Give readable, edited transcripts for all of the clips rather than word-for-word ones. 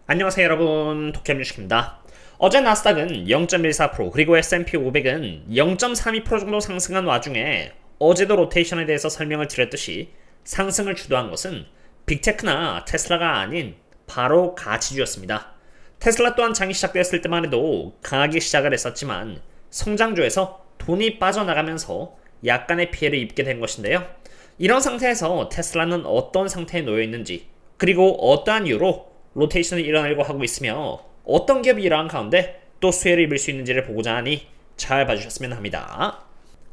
안녕하세요 여러분, 도쿄뮤직입니다. 어제 나스닥은 0.14% 그리고 S&P 500은 0.32% 정도 상승한 와중에 어제도 로테이션에 대해서 설명을 드렸듯이 상승을 주도한 것은 빅테크나 테슬라가 아닌 바로 가치주였습니다. 테슬라 또한 장이 시작되었을 때만 해도 강하게 시작을 했었지만 성장주에서 돈이 빠져나가면서 약간의 피해를 입게 된 것인데요. 이런 상태에서 테슬라는 어떤 상태에 놓여 있는지, 그리고 어떠한 이유로 로테이션이 일어나려고 하고 있으며 어떤 기업이 이러한 가운데 또 수혜를 입을 수 있는지를 보고자 하니 잘 봐주셨으면 합니다.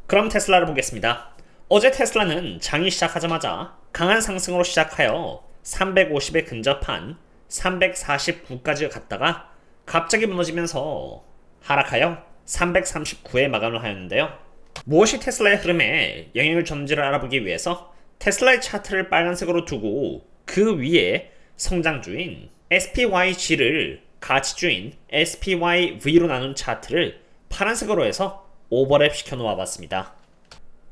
그럼 테슬라를 보겠습니다. 어제 테슬라는 장이 시작하자마자 강한 상승으로 시작하여 350에 근접한 349까지 갔다가 갑자기 무너지면서 하락하여 339에 마감을 하였는데요. 무엇이 테슬라의 흐름에 영향을 줬는지를 알아보기 위해서 테슬라의 차트를 빨간색으로 두고 그 위에 성장주인 SPYG를 가치주인 SPYV로 나눈 차트를 파란색으로 해서 오버랩 시켜 놓아 봤습니다.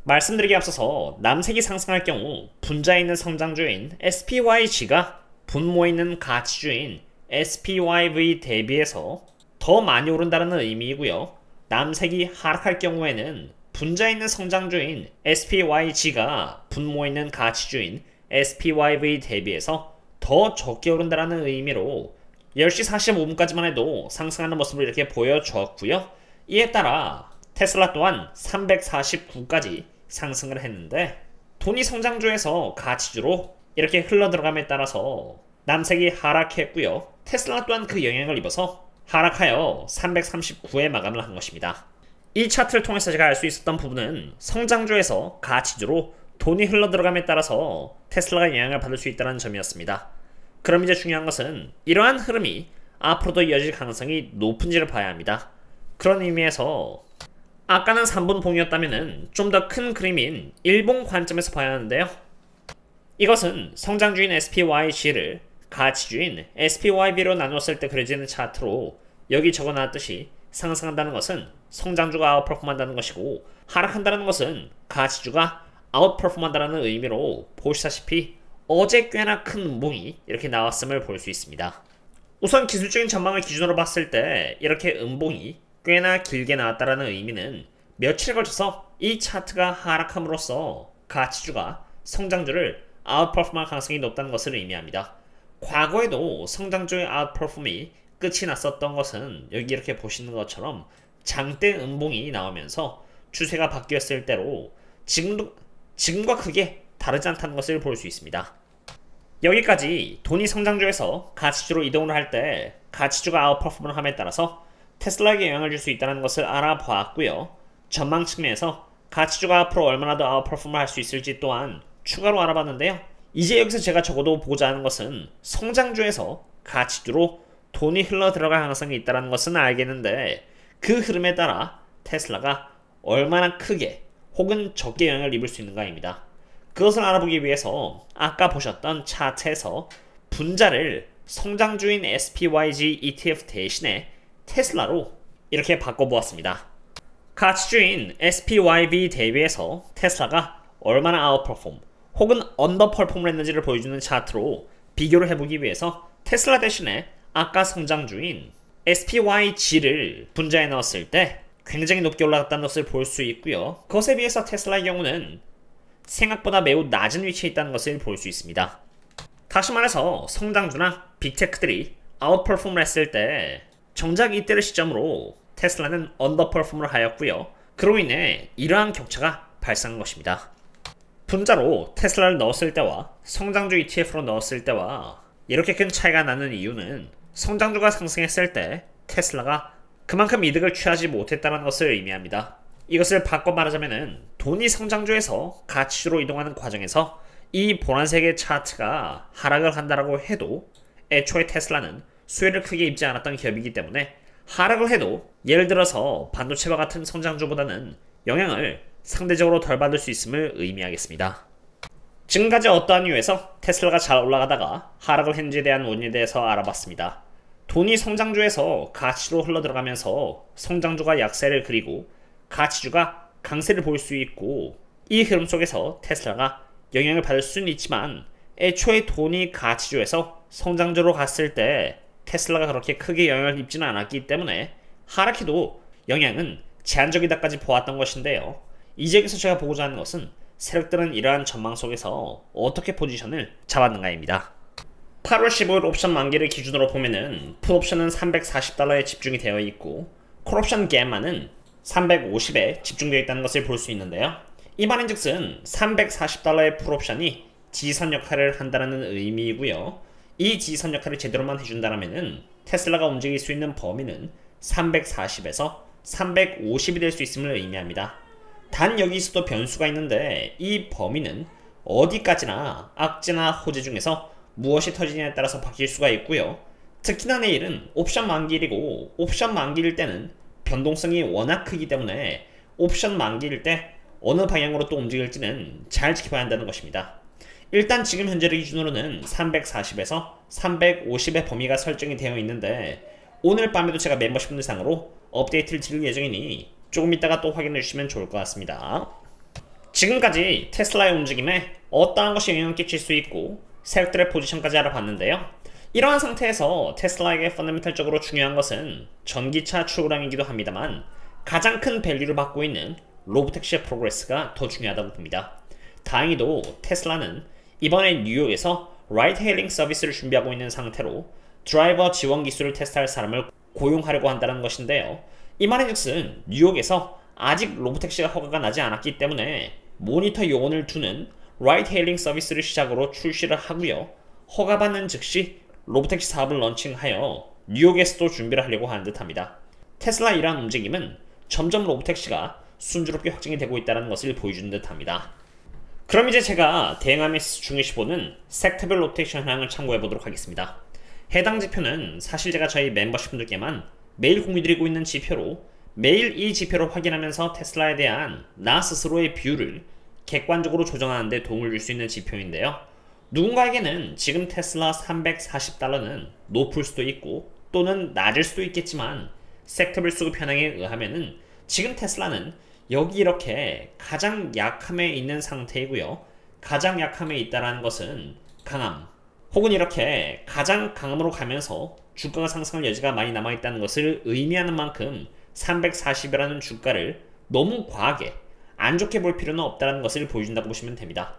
말씀드리기 앞서서 남색이 상승할 경우 분자에 있는 성장주인 SPYG가 분모에 있는 가치주인 SPYV 대비해서 더 많이 오른다는 의미이고요. 남색이 하락할 경우에는 분자에 있는 성장주인 SPYG가 분모에 있는 가치주인 SPYV 대비해서 더 적게 오른다는 의미로 10시 45분까지만 해도 상승하는 모습을 이렇게 보여주었고요. 이에 따라 테슬라 또한 349까지 상승을 했는데 돈이 성장주에서 가치주로 이렇게 흘러들어감에 따라서 남색이 하락했고요. 테슬라 또한 그 영향을 입어서 하락하여 339에 마감을 한 것입니다. 이 차트를 통해서 제가 알 수 있었던 부분은 성장주에서 가치주로 돈이 흘러들어감에 따라서 테슬라가 영향을 받을 수 있다는 점이었습니다. 그럼 이제 중요한 것은 이러한 흐름이 앞으로도 이어질 가능성이 높은지를 봐야 합니다. 그런 의미에서 아까는 3분 봉이었다면 좀 더 큰 그림인 일봉 관점에서 봐야 하는데요. 이것은 성장주인 SPYG를 가치주인 SPYB로 나눴을 때 그려지는 차트로 여기 적어놨듯이 상승한다는 것은 성장주가 아웃퍼폼한다는 것이고 하락한다는 것은 가치주가 아웃퍼폼한다는 의미로 보시다시피 어제 꽤나 큰 음봉이 이렇게 나왔음을 볼 수 있습니다. 우선 기술적인 전망을 기준으로 봤을 때 이렇게 음봉이 꽤나 길게 나왔다는 의미는 며칠에 걸쳐서 이 차트가 하락함으로써 가치주가 성장주를 아웃퍼폼할 가능성이 높다는 것을 의미합니다. 과거에도 성장주의 아웃퍼폼이 끝이 났었던 것은 여기 이렇게 보시는 것처럼 장대 음봉이 나오면서 추세가 바뀌었을 때로 지금과 크게 다르지 않다는 것을 볼 수 있습니다. 여기까지 돈이 성장주에서 가치주로 이동을 할 때 가치주가 아웃퍼폼을 함에 따라서 테슬라에게 영향을 줄 수 있다는 것을 알아보았고요. 전망 측면에서 가치주가 앞으로 얼마나 더 아웃퍼폼을 할 수 있을지 또한 추가로 알아봤는데요. 이제 여기서 제가 적어도 보고자 하는 것은 성장주에서 가치주로 돈이 흘러 들어갈 가능성이 있다는 것은 알겠는데 그 흐름에 따라 테슬라가 얼마나 크게 혹은 적게 영향을 입을 수 있는가입니다. 그것을 알아보기 위해서 아까 보셨던 차트에서 분자를 성장주인 SPYG ETF 대신에 테슬라로 이렇게 바꿔보았습니다. 가치주인 SPYB 대비해서 테슬라가 얼마나 아웃퍼폼 혹은 언더퍼폼을 했는지를 보여주는 차트로 비교를 해보기 위해서 테슬라 대신에 아까 성장주인 SPYG를 분자에 넣었을 때 굉장히 높게 올라갔다는 것을 볼 수 있고요. 그것에 비해서 테슬라의 경우는 생각보다 매우 낮은 위치에 있다는 것을 볼 수 있습니다. 다시 말해서 성장주나 빅테크들이 아웃퍼폼을 했을 때 정작 이때를 시점으로 테슬라는 언더퍼폼을 하였고요. 그로 인해 이러한 격차가 발생한 것입니다. 분자로 테슬라를 넣었을 때와 성장주 ETF로 넣었을 때와 이렇게 큰 차이가 나는 이유는 성장주가 상승했을 때 테슬라가 그만큼 이득을 취하지 못했다는 것을 의미합니다. 이것을 바꿔 말하자면 돈이 성장주에서 가치주로 이동하는 과정에서 이 보라색의 차트가 하락을 한다고 해도 애초에 테슬라는 수혜를 크게 입지 않았던 기업이기 때문에 하락을 해도 예를 들어서 반도체와 같은 성장주보다는 영향을 상대적으로 덜 받을 수 있음을 의미하겠습니다. 지금까지 어떠한 이유에서 테슬라가 잘 올라가다가 하락을 했는지에 대한 원인에 대해서 알아봤습니다. 돈이 성장주에서 가치로 흘러들어가면서 성장주가 약세를 그리고 가치주가 강세를 보일 수 있고 이 흐름 속에서 테슬라가 영향을 받을 수는 있지만 애초에 돈이 가치주에서 성장주로 갔을 때 테슬라가 그렇게 크게 영향을 입지는 않았기 때문에 하락에도 영향은 제한적이다까지 보았던 것인데요. 이제 여기서 제가 보고자 하는 것은 세력들은 이러한 전망 속에서 어떻게 포지션을 잡았는가입니다. 8월 15일 옵션 만기를 기준으로 보면은 풋옵션은 340달러에 집중이 되어 있고 콜옵션 갭만은 350에 집중되어 있다는 것을 볼 수 있는데요. 이 말인즉슨 340달러의 풋옵션이 지지선 역할을 한다는 의미이고요. 이 지지선 역할을 제대로만 해준다면은 테슬라가 움직일 수 있는 범위는 340에서 350이 될 수 있음을 의미합니다. 단 여기서도 변수가 있는데 이 범위는 어디까지나 악재나 호재 중에서 무엇이 터지냐에 따라서 바뀔 수가 있고요. 특히나 내일은 옵션 만기일이고 옵션 만기일 때는 변동성이 워낙 크기 때문에 옵션 만기일 때 어느 방향으로 또 움직일지는 잘 지켜봐야 한다는 것입니다. 일단 지금 현재를 기준으로는 340에서 350의 범위가 설정이 되어 있는데 오늘 밤에도 제가 멤버십 분들 상으로 업데이트를 드릴 예정이니 조금 이따가 또 확인해 주시면 좋을 것 같습니다. 지금까지 테슬라의 움직임에 어떠한 것이 영향을 끼칠 수 있고 세력들의 포지션까지 알아봤는데요. 이러한 상태에서 테슬라에게 펀더멘탈적으로 중요한 것은 전기차 출고량이기도 합니다만 가장 큰 밸류를 받고 있는 로보택시의 프로그레스가 더 중요하다고 봅니다. 다행히도 테슬라는 이번에 뉴욕에서 라이드 헤일링 서비스를 준비하고 있는 상태로 드라이버 지원 기술을 테스트할 사람을 고용하려고 한다는 것인데요. 이 말인즉슨 뉴욕에서 아직 로보택시가 허가가 나지 않았기 때문에 모니터 요원을 두는 라이드 헤일링 서비스를 시작으로 출시를 하고요. 허가받는 즉시 로보택시 사업을 런칭하여 뉴욕에서도 준비를 하려고 하는 듯합니다. 테슬라 이러한 움직임은 점점 로보택시가 순조롭게 확장이 되고 있다는 것을 보여주는 듯합니다. 그럼 이제 제가 대응하면서 중요시 보는 섹터별 로테이션 현황을 참고해보도록 하겠습니다. 해당 지표는 사실 제가 저희 멤버십 분들께만 매일 공유드리고 있는 지표로 매일 이 지표를 확인하면서 테슬라에 대한 나 스스로의 뷰를 객관적으로 조정하는 데 도움을 줄 수 있는 지표인데요. 누군가에게는 지금 테슬라 340달러는 높을 수도 있고 또는 낮을 수도 있겠지만 섹터별 수급 현황에 의하면은 지금 테슬라는 여기 이렇게 가장 약함에 있는 상태이고요. 가장 약함에 있다라는 것은 강함 혹은 이렇게 가장 강함으로 가면서 주가가 상승할 여지가 많이 남아있다는 것을 의미하는 만큼 340이라는 주가를 너무 과하게 안 좋게 볼 필요는 없다는 것을 보여준다고 보시면 됩니다.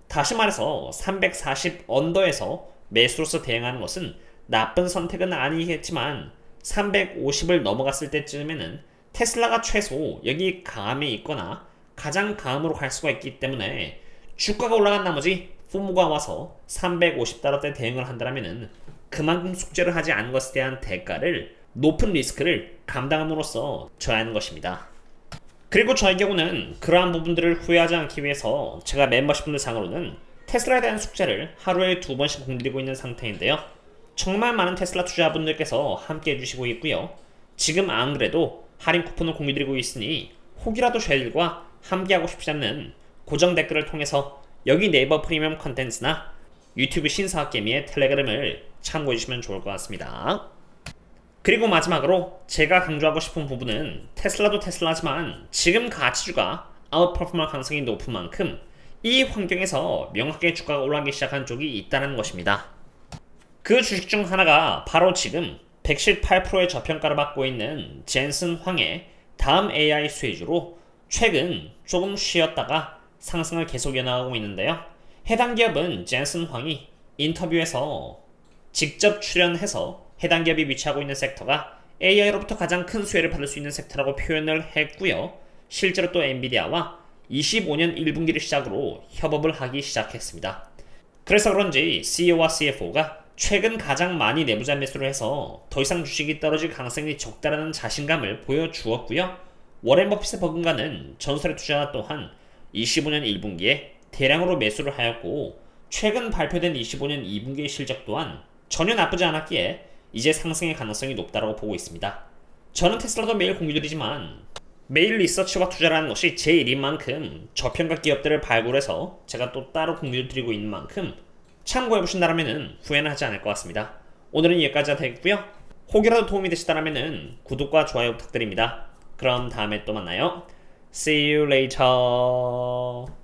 다시 말해서 340 언더에서 매수로서 대응하는 것은 나쁜 선택은 아니겠지만 350을 넘어갔을 때쯤에는 테슬라가 최소 여기 강함에 있거나 가장 강함으로 갈 수가 있기 때문에 주가가 올라간 나머지 포모가 와서 350달러대 대응을 한다면 그만큼 숙제를 하지 않은 것에 대한 대가를 높은 리스크를 감당함으로써 져야 하는 것입니다. 그리고 저의 경우는 그러한 부분들을 후회하지 않기 위해서 제가 멤버십 분들 상으로는 테슬라에 대한 숙제를 하루에 2번씩 공드리고 있는 상태인데요. 정말 많은 테슬라 투자분들께서 함께 해주시고 있고요. 지금 안 그래도 할인 쿠폰을 공유드리고 있으니 혹이라도 저희들과 함께하고 싶지 않는 고정 댓글을 통해서 여기 네이버 프리미엄 컨텐츠나 유튜브 신사학개미의 텔레그램을 참고해주시면 좋을 것 같습니다. 그리고 마지막으로 제가 강조하고 싶은 부분은 테슬라도 테슬라지만 지금 가치주가 아웃퍼포먼 가능성이 높은 만큼 이 환경에서 명확하게 주가가 올라가기 시작한 쪽이 있다는 것입니다. 그 주식 중 하나가 바로 지금 118%의 저평가를 받고 있는 젠슨 황의 다음 AI 수혜주로 최근 조금 쉬었다가 상승을 계속 이어나가고 있는데요. 해당 기업은 젠슨 황이 인터뷰에서 직접 출연해서 해당 기업이 위치하고 있는 섹터가 AI로부터 가장 큰 수혜를 받을 수 있는 섹터라고 표현을 했고요. 실제로 또 엔비디아와 25년 1분기를 시작으로 협업을 하기 시작했습니다. 그래서 그런지 CEO와 CFO가 최근 가장 많이 내부자 매수를 해서 더 이상 주식이 떨어질 가능성이 적다라는 자신감을 보여주었고요. 워렌 버핏의 버금가는 전설의 투자자 또한 25년 1분기에 대량으로 매수를 하였고 최근 발표된 25년 2분기의 실적 또한 전혀 나쁘지 않았기에 이제 상승의 가능성이 높다고 보고 있습니다. 저는 테슬라도 매일 공유드리지만 매일 리서치와 투자라는 것이 제 일인 만큼 저평가 기업들을 발굴해서 제가 또 따로 공유드리고 있는 만큼 참고해보신다면 후회는 하지 않을 것 같습니다. 오늘은 여기까지가 되겠고요. 혹이라도 도움이 되시다면 구독과 좋아요 부탁드립니다. 그럼 다음에 또 만나요. See you later.